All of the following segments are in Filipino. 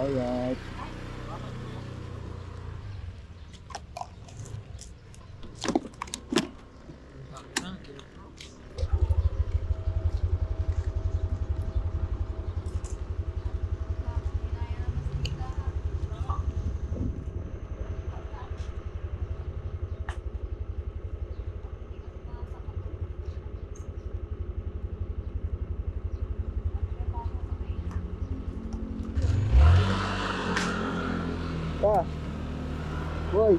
Alright. Pa. Boy.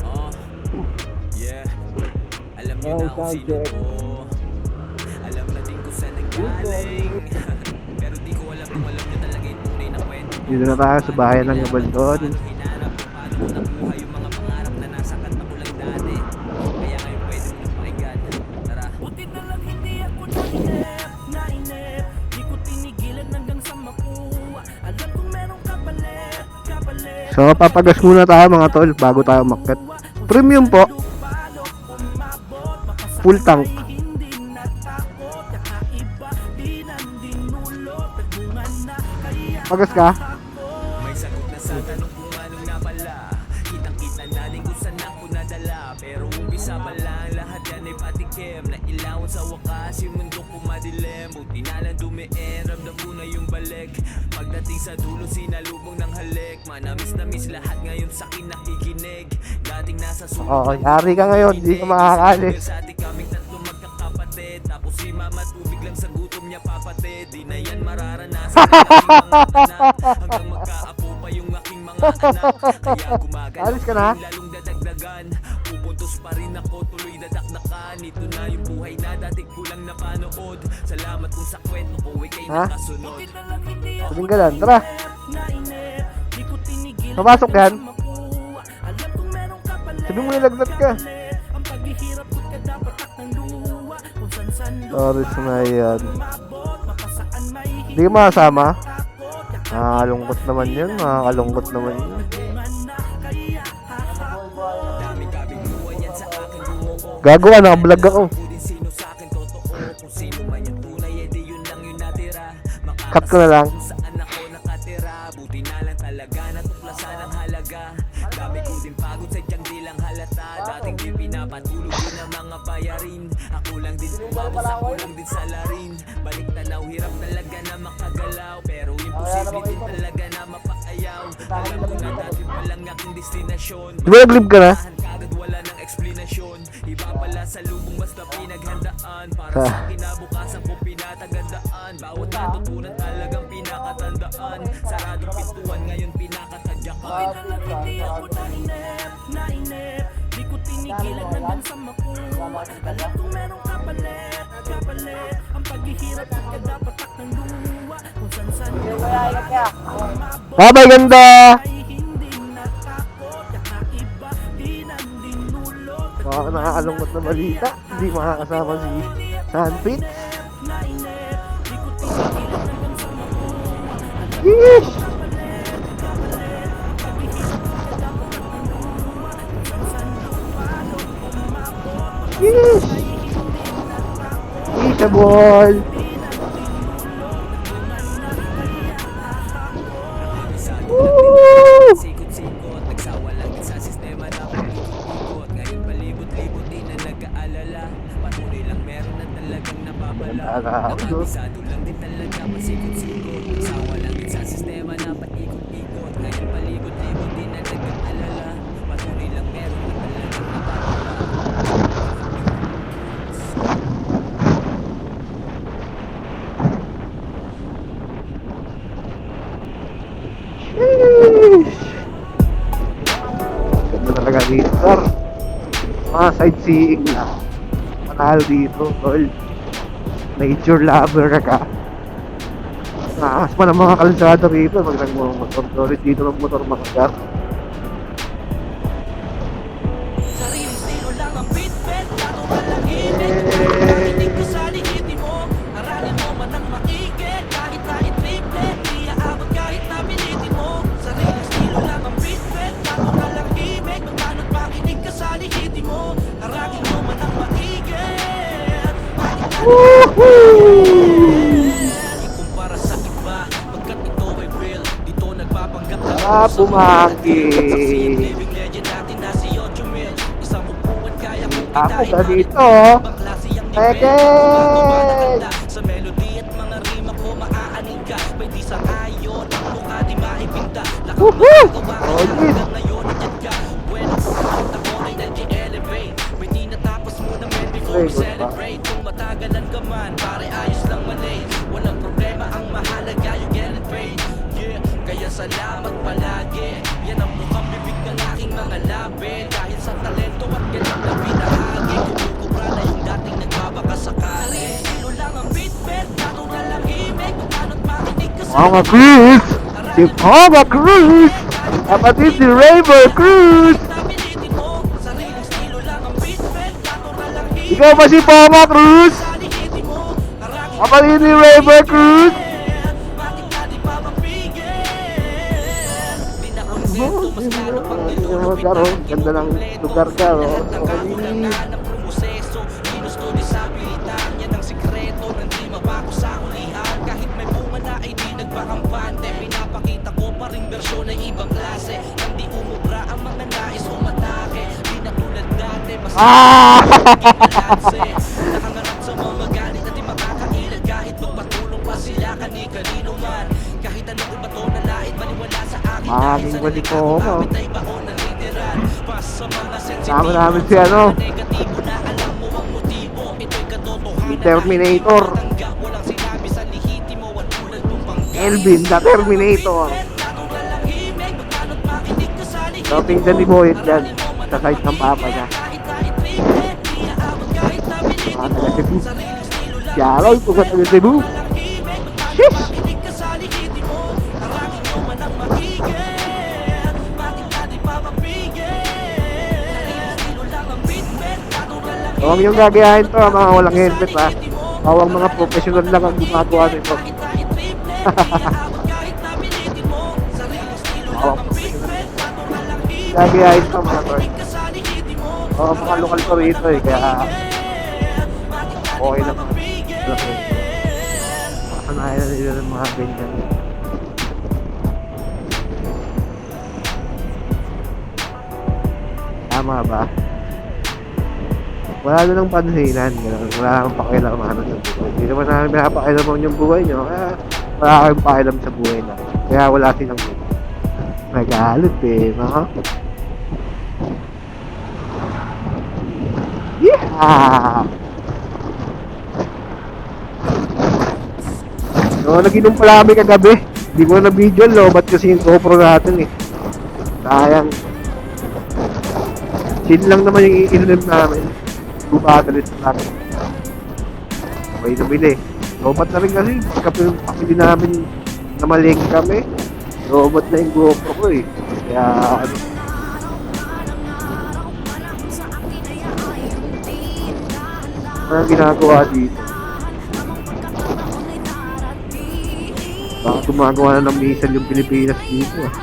Oh, yeah. Alam niyo na kung sino ko. Alam na din kung saan nanggaling. Pero di ko alam kung alam niyo talaga yung tunay na kwento. Dito na tayo sa bahay ng Gabaldon. Hinanap kung paano ko nakuha yung mga pangarap na nasa kanta ko lang dati. Kaya ngayon pwede mo nang pakinggan. Tara. Buti na lang hindi ako nainip. Di ko tinigilan hanggang sa makuha. Alam kong merong kapalit. So papagas muna tayo mga tol bago tayo umakyat. Premium po. Full tank. Pagas ka? May sagot na sa tanong kung anong napala. Kitang-kita natin kung saan ako nadala. Pero umpisa pa lang lahat yan ay patikim. Na ilawan sa wakas yung mundo ko madilim. Buti na lang dumiin, ramdam ko na yung balik. Pagdating sa dulo sinalubong ng halik. Manamis na miss lahat ngayon sa akin nakikinig. Dating nasa sulok. Oo, yari ka ngayon, di ka makakalis. Sa ating kaming tatlong magkakapatid. Tapos si mama tubig lang sa gutom niya papatid. Di na yan mararanasan ng aking mga anak. Hanggang magkaapo pa yung aking mga anak. Kaya gumagalaw Alis ka na? lalong dadagdagan. Pupuntos pa rin ako tuloy dadakdakan. Ito na yung buhay na dati ko lang napanood. Salamat kung sa kwento ko ikay Ha? nakasunod. Tinggalan, tara. Papasok yan. Sabi mo nilagdat ka. Oris na yan. Hindi ka makasama? Nakakalungkot naman yun. Nakakalungkot naman yun. Gago ka, nakablog ako. Cut ko na lang. Saan ako nakatira, buti na lang talaga natuklasan ang halaga. Dami ko din pagod sadyang di lang halata. Dating di pinapatulog din ang mga bayarin. Ako lang din kumabos, ako lang din salarin. Balik tanaw, hirap talaga na makagalaw. Pero imposible din talaga na mapaayaw. Alam ko na dati pa lang aking destinasyon. Di ba nag-live ka na? Kagad wala ng explanation. Iba pala sa lubong mas na pinaghandaan. Para sa kinabukasan ko pinatagandaan. Bawat natutunan talagang pinakatandaan. Saradong pintuan ngayon pinakatadyakan. Hindi ako nainip. Di ko tinigilan hanggang sa makuha. Alam kong merong kapalit. Ang paghihirap at kadapatak ng luwa. Kung saan Bye-bye, ganda! Nakakalungkot na balita. Hindi makakasama si Sanfit. Yeesh! Yeesh! Isa ball! Woo! Sikot-sikot, nagsawa lang din sa sistema na pag-ikot. Ngayon palibot-libot din na nag-aalala. Patuloy lang meron na talagang napapala. Nakabisado lang din talaga pasikot-sikot. Nagsawa lang din sa sistema na paikot-ikot. Ngayon palibot-libot din na nag-aalala. Patuloy lang meron na talagang napapala. Ganda talaga dito, sir. Mga sightseeing na. Panalo dito, tol. Nature lover ka. Nakakas pa ng mga kalsada rito pag nagmumotor. Sorry, dito ng motor mga sir. Sariling estilo lang ang beat-bet. Lalo malangimik. Makinig ka sa lihiti mo. Aralin mo man ang maigi. Kahit na i-triplet, di aabot kahit na pilitin mo. Sariling estilo lang ang beat-bet. Lalo malangimik. Magmano't makinig ka sa lihiti mo. Aralin mo man ang maigi. Ikumpara sa iba, pagkat ito ay real. Dito Bumangkin. Ako ka dito. Pekeng! Sa melody at mga rima ko maaaning ka. May di sa ayon, mukha di maipinta. Woohoo! Lakang hanggang ngayon nandiyan ka. Bueno, at ako ay nag-elevate. May di natapos mo na men before we celebrate. Kung matagalan ka man, pare ayos lang mali. Walang problema, ang mahalaga you get it paid. Yeah, kaya salamat palagi. Yan ang mukhang bibig ng aking mga labi. Dahil sa talento at ganyan na pinahagi. Kumukubra na yung dating nagbabaka sakali. Sino lang ang beatbed, natural lang himig. Paano't makinig ka sa Mga Cruz! Si Mama Cruz! Kapatid si Raver Cruz! Napilitin mo, sariling estilo lang ang beatbed, natural lang himig. Ikaw ba si Mama Cruz? Salihitin mo, karangin Kapatid ni Raver Cruz! bakit ka di pa mapigil? Di na kontento, mas lalo pang nilulupit Magkaroon, ganda ng lugar ka, oh. lahat ng kakulangan ng proseso. Ginusto di sa bilitan, yan ang sikreto ng di mabako sa hulihan. Kahit may bunga na ay di nagpakampante, pinapakita ko pa rin bersyon ay ibang klase. Hindi umubra ang mga nais umatake, di na tulad dati, mas balanse. Nakangarap sa mga galit at di makakailag kahit magpatulong pa sila kani-kanino man. Kahit anong bato na lait, maniwala sa akin dahil sa balik ko, nagkakapit ay baon ng literal. Pas sa mga sensitibo, Sama namin si ano, negatibo na alam mo ang motibo. Ito'y katotohanan. si Terminator. Tanggap, walang sinabi sa lihitimo at tulad mong panggat. Elvin, the Terminator. Natural lang himig, magkano't makinig ka sa lihitimo. So, tingnan ni Boyet dyan, sa site ng papa niya. Kahit triplet, di aabot kahit nabilitin Mga mo. taga Cebu. Sariling estilo lang Yaraw, tugat ng Cebu. walang himig, magkano't Sheesh! makinig ka sa lihitimo. Karangin mo man ang makigil, bakit ka di pa mapigil? Sariling estilo lang ang beatbed, natural lang Huwag niyong gagayahin to, mga walang helmet ha. Bawang mga professional lang ang gumagawa nito. Kahit triplet, di aabot kahit nabilitin mo. Sariling estilo lang ang beatbed, natural lang himig. Gagayahin to mga tol. Ka sa lihitimo. Oo, mga lokal to rito eh, kaya okay naman. Okay. Makasanayan na nila ng mga ganyan. Tama ba? Wala na ng pansinan, gano'n. Wala nang pakialaman ng buhay. Hindi naman namin pinapakialaman yung buhay nyo, kaya wala kayong pakialam sa buhay na. Kaya wala silang nagalit eh, no? Yeah! No, nag-inom pala kami kagabi. Hindi ko na video, lobat kasi yung GoPro natin eh. Sayang. Chill lang naman yung iinom namin. Bubatalit namin. Okay na bili. Lobat na rin kasi. Kapili namin na maling kami. Lobat na yung GoPro ko eh. Kaya ano. Ano ginagawa dito? Baka gumagawa na ng missile yung Pilipinas dito ah.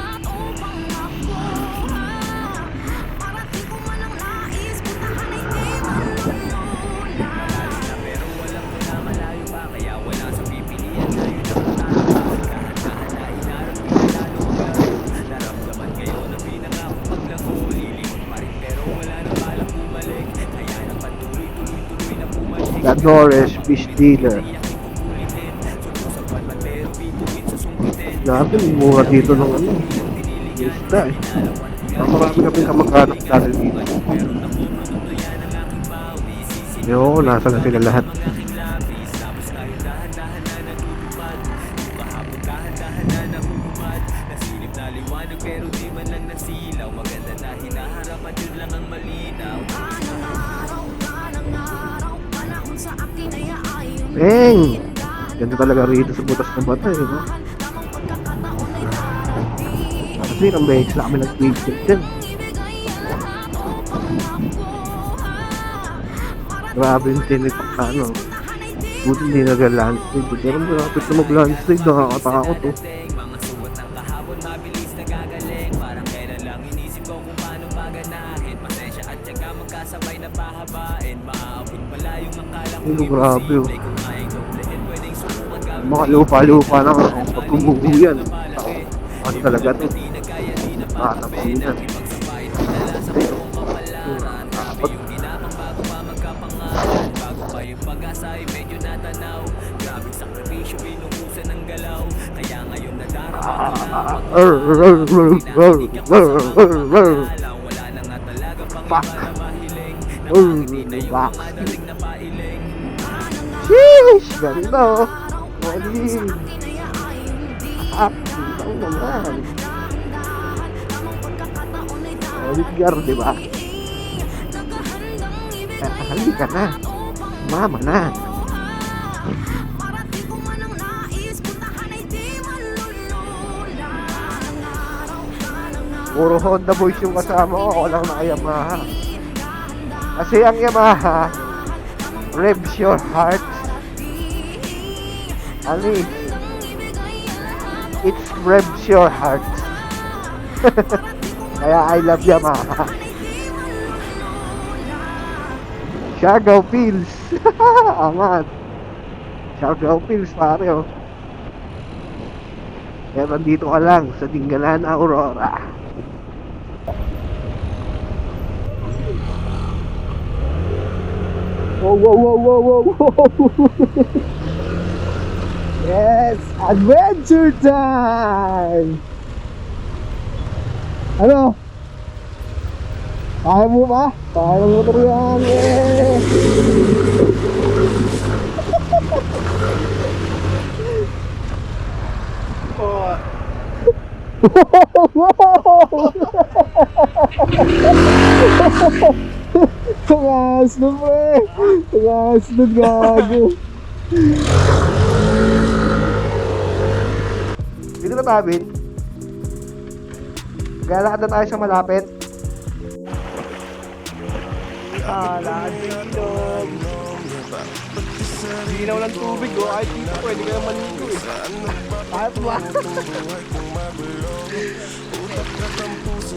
The Norris Fish Dealer. Grabe, mura dito ng ano. Isda eh. Marami kami kamag-anak dahil dito. Yo, nasa na sila lahat. Beng! Ganda talaga rito sa butas ng bata eh, no? Kasi ang beses na kami nag-tweet dyan. Grabe yung tinitak na ano. Buti hindi nag-landslide. Pero malapit na mag-landslide, nakakatakot oh. Ano, grabe oh. Mga lupa-lupa na ang pagkumuho yan. Ano talaga to? Katabi ng ipagsabay, pinala sa buong kapalaran. Grabe yung ginapang bago pa magkapangalan. Bago pa yung pag-asa ay medyo natanaw. Grabing sakripisyo, binuhusan ng galaw. Kaya ngayon nadarama ko na pinahalik ka pa sa mga pangalaw. Wala na nga talaga pang iba na mahiling. Nakangiti na yung mga dating na pailing. Sheesh! Ganda oh! Mali! Ah, ang naman! Edgar, di ba? Halika na! Mama na! Puro Honda boys yung kasama ko, ako lang na Yamaha. Kasi ang Yamaha, revs your heart. Ali, it revs your heart. Kaya I love Yamaha. Siargao Pills. Angat. Siargao Pills pare oh. Kaya nandito ka lang sa Dingalan, Aurora. Whoa, whoa, whoa, whoa, whoa, whoa. Yes, adventure time! Ano? Kaya mo ba? Kaya ng motor yan, eh! Tungas na pre! Tungas na gago! Dito na ba, Bin? Galakad na tayo sa malapit. Lakad sa ilog. Ginaw ng tubig, oh. Kahit dito pwede ka naman dito, eh. Kahit ba?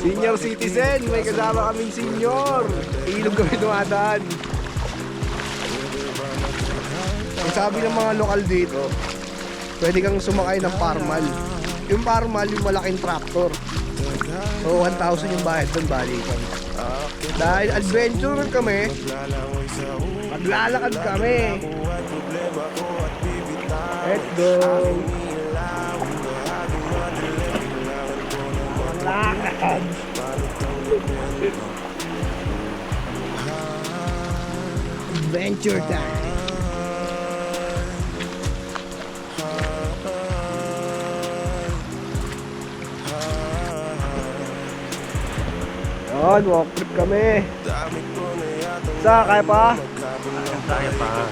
Senior citizen, may kasama kaming senior. Ilog kami dumadaan. Ang sabi ng mga lokal dito, pwede kang sumakay ng parmal. Yung parmal, yung malaking tractor. So 1,000 yung bayad doon, balikan. Dahil adventurer kami, maglalakad kami. Let's go. Lakad. Adventure time. Yan, walk trip kami. Sa, kaya pa? Kaya pa.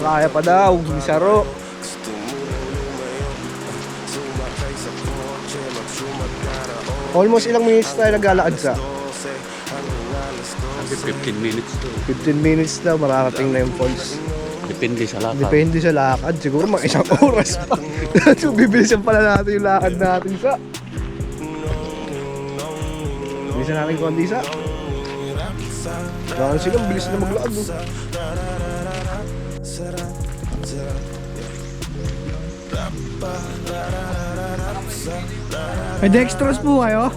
Kaya pa daw, misaro. Almost ilang minutes tayo naglalakad sa? Kasi 15 minutes to. 15 minutes na, mararating na yung falls. Depende sa lakad. Depende sa lakad, siguro mga isang oras pa. So, bibilisan pala natin yung lakad natin sa. Bilisan natin kundi sa. Dahil silang bilis na maglakad. No? May dextrose po kayo?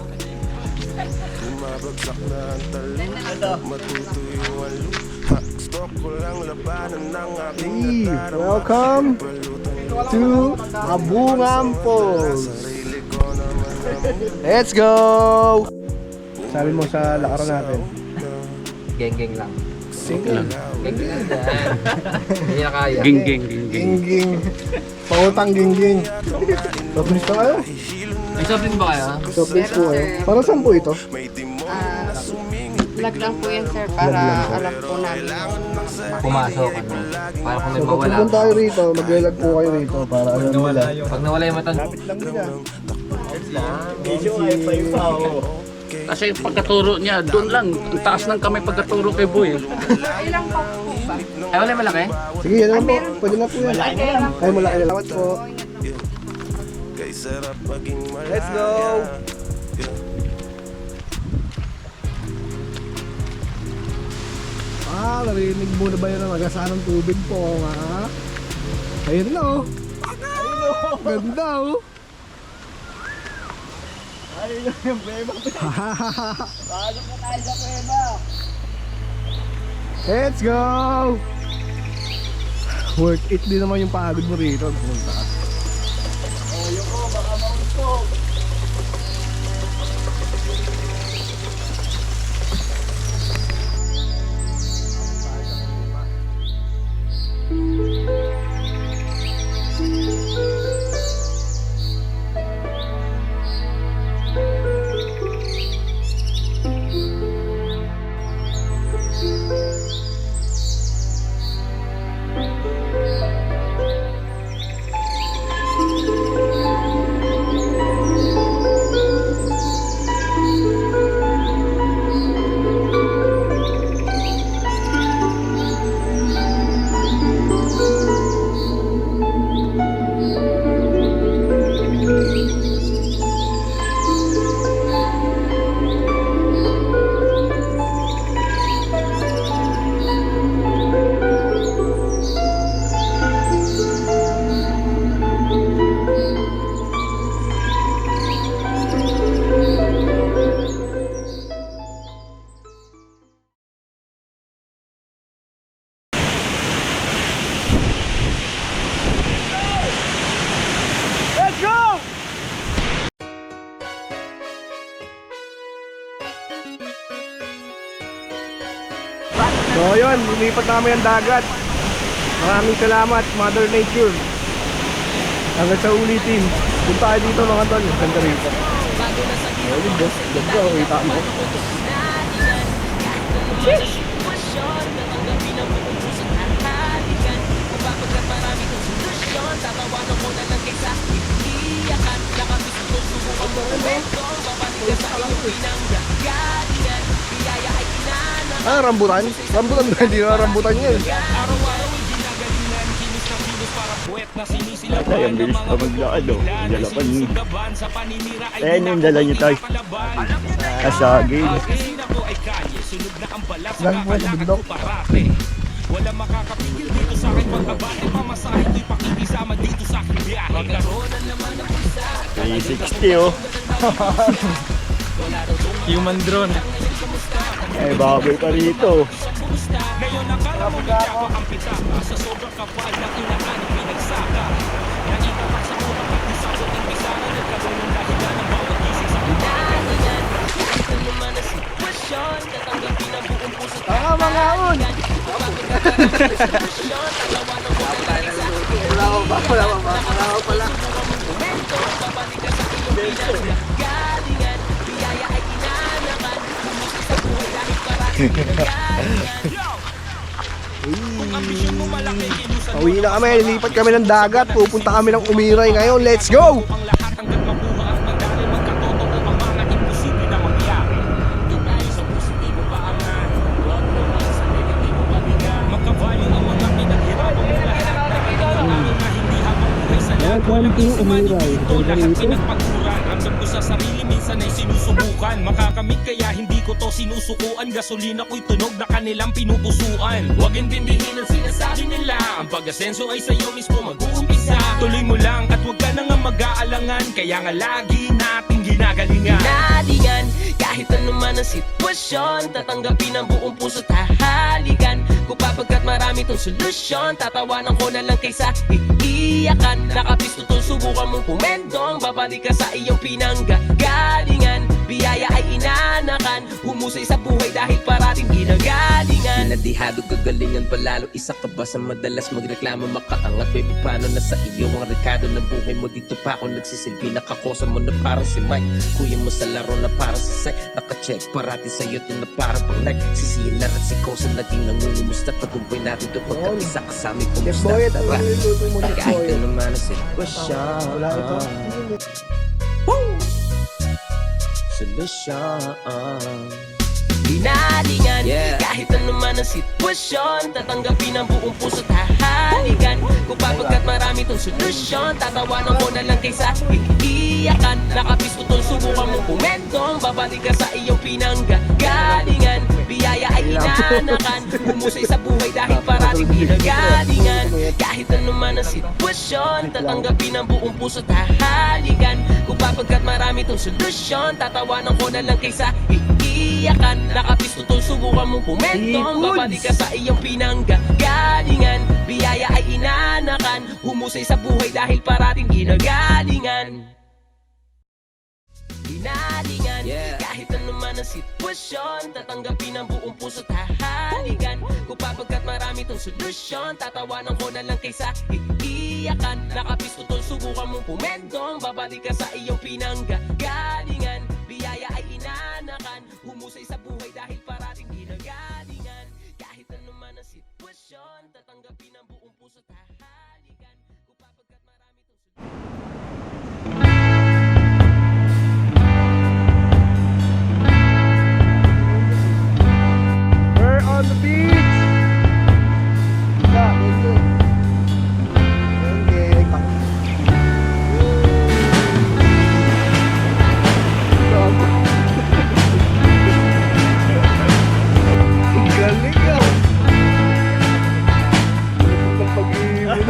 Hey, welcome to Abungam Falls. Let's go! Sabi mo sa lakaran natin. Geng-geng lang. Lang. Geng-geng lang dyan. Hindi na kaya. Ging-ging. Gingging. Pautang gingging. Softdrinks pa kayo? May shopping ba kaya? Softdrinks po kayo. Para saan po ito? Vlog lang po yan, sir, para alam po namin. Pumasok, ano. Para kung may So pag mawala. pupunta kayo rito, mag-vlog po kayo rito para alam nila. Pag nawala yung mata. Lapit lang nila. Kasi pagkaturo niya, doon lang. Ang taas ng kamay pagkaturo kay Boy. Ilang pa po ba? Ay, wala yung malaki? Sige, yan naman po. Pwede na po yan. Ay, malaki na. Salamat po. Let's go! Narinig mo na ba yun ang agasaan ng tubig po, ha? Ayun na, oh. Ayun, oh. Ganda, oh. Let's go! Worth it din naman yung pagod mo rito. Pumunta ka. So yun, lumipat namin ang dagat. Maraming salamat, Mother Nature. Hanggang sa ulitin. Punta kayo dito mga tol, ganda rito. Ayun, ganda, kita mo. Ah, rambutan? Rambutan ba? Hindi na rambutan yun. Ay, ang bilis pa maglakad, oh. Dalapan yun. Ayan yung dala nyo, tayo. Kasagin. Lang po sa bundok. Wala makakapigil dito sa akin pagkabate pamasahe ko'y pakikisama dito sa aking biyahe. Magkaroon naman ng isa 360, oh. Human drone. Ay, baboy pa rito. ngayon nakala mo hindi ako ang pitaka sa sobrang kapal na inaanong pinagsaka. Nakitapak sa utak at isabot ng pisara nagkaroon ng dahilan ng bawat gising sa kinahingan. Ito naman ang sitwasyon tatanggapin ang buong puso. Tama mga on! Pauwi na kami, lilipat kami ng dagat, pupunta kami ng Umiray ngayon, let's go! Ang lahat hanggang makuha ang pagdali magkatotoo ang mga imposible na mangyari. Tumayo sa positibo paangan, huwag naman sa negatibo pabigan. Magkavalue ang mga pinaghirapan mo lahat na pinag-aaral na hindi habang buhay sa lahat. Walang isiman dito, lahat pinagpaguran. Ramdam ko sa sarili minsan ay sinusubukan. Makakamit kaya hindi ko to sinusukuan. Gasolina ko'y tunog na kanilang pinupusuan. Huwag intindihin ang sinasabi nila. Ang pag-asenso ay sa'yo mismo mag-uumpisa. Tuloy mo lang at huwag ka na nga mag-aalangan. Kaya nga lagi natin ginagalingan. Nalingan, kahit anuman ang sitwasyon, tatanggapin ang buong puso at hahalikan. Kung papagkat marami tong solusyon, tatawanan ko na lang kaysa iiyakan. Nakapisto tong subukan mong pumendong, babalik ka sa iyong pinanggagalingan. Biyaya ay inanakan, humusay sa buhay dahil parating ginagalingan. Nadihado kagalingan palalo, isa ka ba sa madalas magreklamo makaangat? Baby, paano na sa iyo ang rekado ng buhay mo? Dito pa ako nagsisilbi, nakakosa mo na parang si Mike. Kuya mo sa laro na parang si Sai, nakacheck parati sa'yo to na parang pang like. Sisihin na rin si Kosa, naging nangungumusta. Tagumpay natin to pagkakisa kasama kumusta. Tara, kahit na naman ang sitwasyon. Wala ito. Solusyon. Hinalingan, kahit anuman ang sitwasyon, tatanggapin ang buong puso at hahalikan. Kung papagkat marami tong solusyon, tatawanan ko na lang kaysa iiyakan. Nakapisto tong subukan mong pumentong, babalik ka sa iyong pinanggagalingan. Biyaya ay inanakan, humusay sa buhay dahil parating parating ginagalingan. Kahit ano man ang sitwasyon, tatanggapin ang buong puso at hahalikan. Kung papagkat marami tong solusyon, tatawanan ko na lang kaysa iiyakan. Nakapisto tol, subukan mong pumentong, babalik ka sa iyong pinanggagalingan. Biyaya ay inanakan, humusay sa buhay dahil parating ginagalingan. Hinalingan, kahit ano man ang sitwasyon, tatanggapin ang buong puso at hahalikan. Kung papagkat marami tong solusyon, tatawanan ko na lang kaysa iiyakan. Nakapisto tol, subukan mong pumentong, babalik ka sa iyong pinanggagalingan. Biyaya ay inanakan, humusay sa buhay dahil parating ginagalingan. Kahit ano man ang sitwasyon, tatanggapin ang buong puso at hahalikan. Kung papagkat marami tong solusyon. We're on the beach! Yeah, let's go. Okay, ang galing ah! Ang pag-iibon.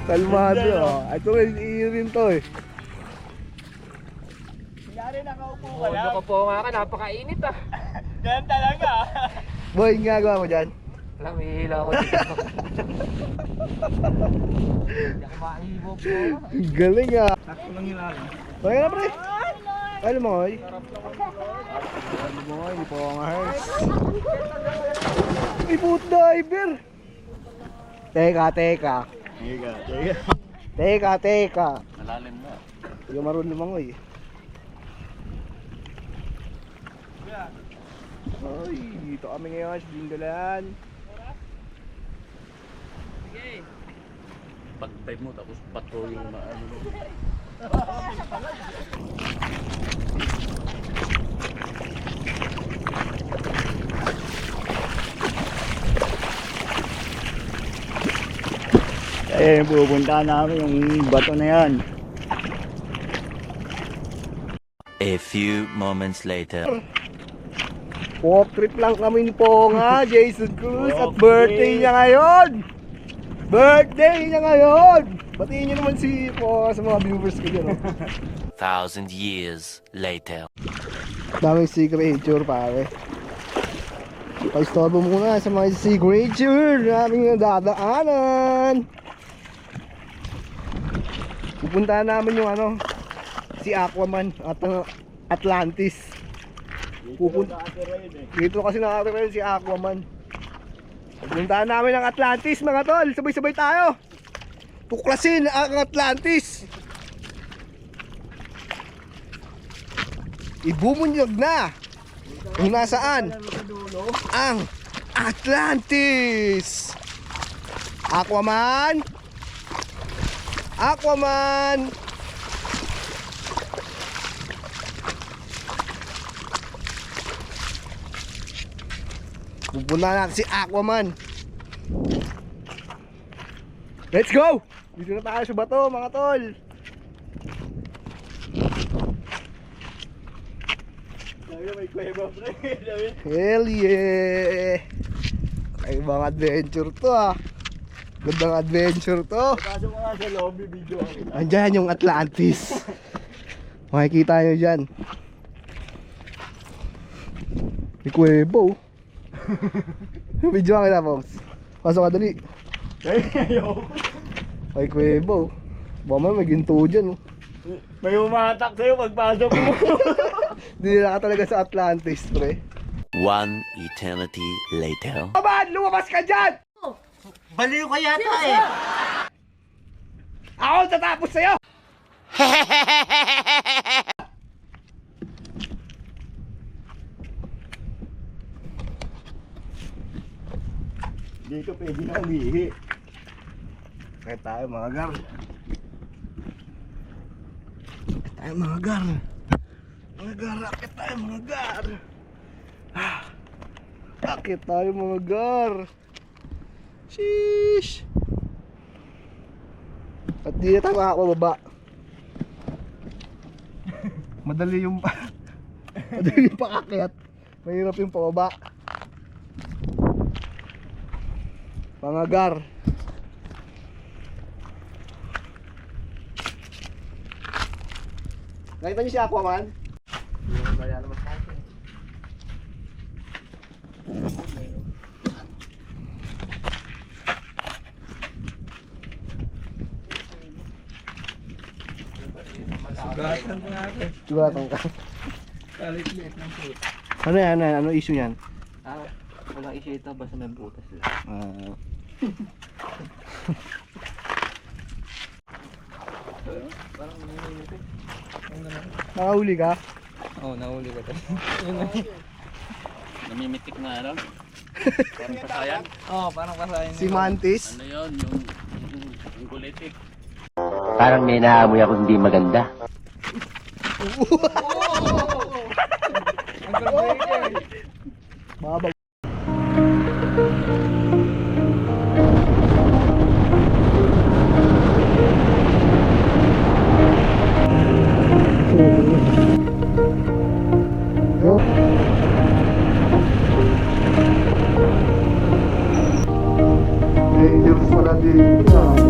Kalmado ah. Ito rin, rin to eh. Ano ko po nga ka, napakainit ah. Boy, yung ginagawa mo dyan? Alam, may hila ako dito. Hindi ako maibo po. Ang galing ah. Kaya na pre. Ano mo oy? Ano mo oy? Hindi po ang ahers. May boot diver. Teka. Teka. Malalim na. Hindi marunong lumangoy. Ay, dito kami ngayon sa Dingalan. Pag-dive mo tapos bato yung maano. Pupunta namin yung bato na yan. A few moments later. Walk trip lang kami po nga, Jason Cruz. At birthday niya ngayon. Batiin niyo naman si po sa mga viewers ko dyan. 1,000 years later. Daming signature pare. Pa-istorbo muna sa mga signature naming dadaanan. Pupuntahan namin yung ano, si Aquaman at Atlantis. Dito kasi nakatira si Aquaman. Pupuntahan namin ang Atlantis mga tol. Sabay-sabay tayo. Tuklasin ang Atlantis. Ibumunyag na kung nasaan ang Atlantis. Aquaman. Pupunta na si Aquaman. Let's go! Dito na tayo sa bato mga tol. Hell yeah! Ay mga adventure to ah. Gandang adventure to. Pasok mo nga sa lobby, video ako. Andyan yung Atlantis. Makikita nyo dyan. May kuwebo. Video ka kita, Pops. Pasok ka dali. May kuwebo. Baka may ginto dyan. May umatak sa'yo pagpasok mo. Dinila ka talaga sa Atlantis, pre. One eternity later. Aman! Lumabas ka dyan! Baliw ka yata eh. Ako tatapos sa'yo! Dito pwede na umihi. Kaya tayo mga gar. Mga gar. Akit tayo mga gar. Akit tayo mga gar. Sheesh. At di na tayo makakababa. Madali yung madali yung pakakyat. Mahirap yung pababa. Pangagar. Nakita niyo si Aquaman? Sugatan ka. Ano yan? Ano issue yan? Walang issue ito, basta may butas lang. Nakahuli ka? Oo, nahuli ko to. Namimitik na ano? Parang pasayan. Oo, parang kasahin. Si Mantis? Ano yun? Yung gulitik. Parang may naamoy ako hindi maganda. Babag. Dangerous pala din.